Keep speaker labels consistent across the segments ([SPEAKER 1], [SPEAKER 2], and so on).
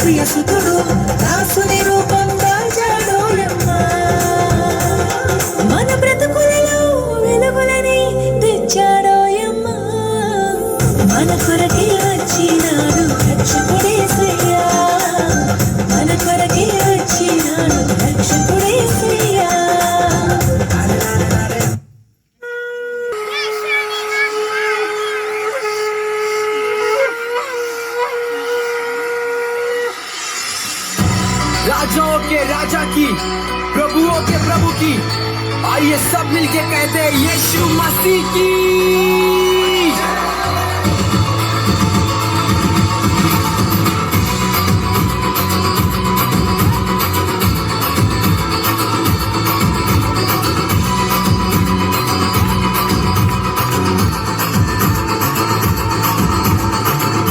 [SPEAKER 1] ప్రియసుతుడు దాసుని రూపం దాల్చాడోయమ్మా. మన బ్రతుకులలో వెలుగులని తెచ్చాడోయమ్మా. మన కొరకే వచ్చినాడు రక్షకుడేసయ్యా. మన కొరకే వచ్చినాడు రక్షకుడేసయ్యా.
[SPEAKER 2] राजाओं के राजा की, प्रभुओं के प्रभु की, आइए सब मिलके कहते हैं यीशु मसीह की।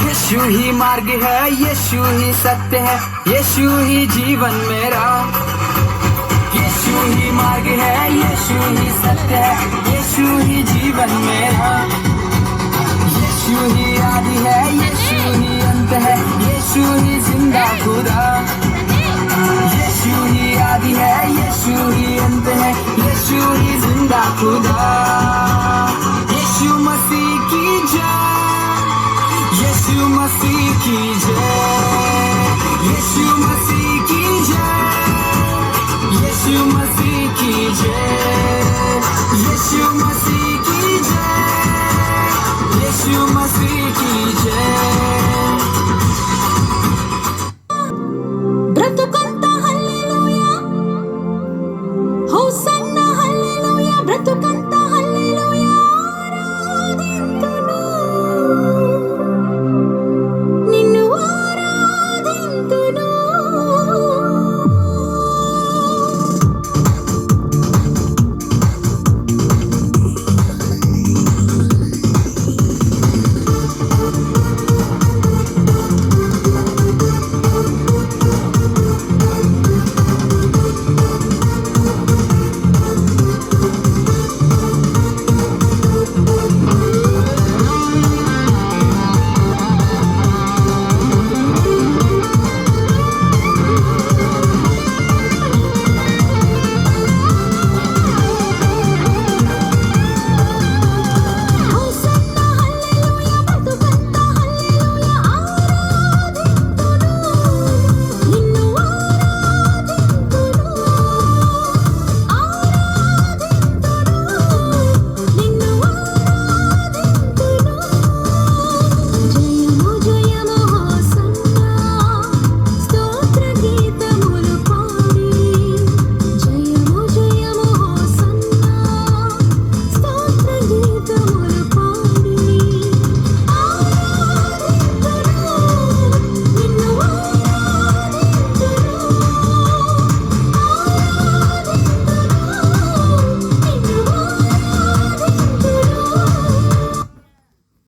[SPEAKER 2] यीशु ही मार्ग है, यीशु ही सत्य है, यीशु ही जीवन मेरा। यीशु ही मार्ग है, यीशु ही सत्य है, यीशु ही जीवन मेरा। यीशु ही आदि है, यीशु ही अंत है, यीशु ही जिंदा खुदा। यीशु ही आदि है, यीशु ही अंत है, यीशु ही जिंदा खुदा। यीशु मसीह की जय, यीशु मसीह की जय।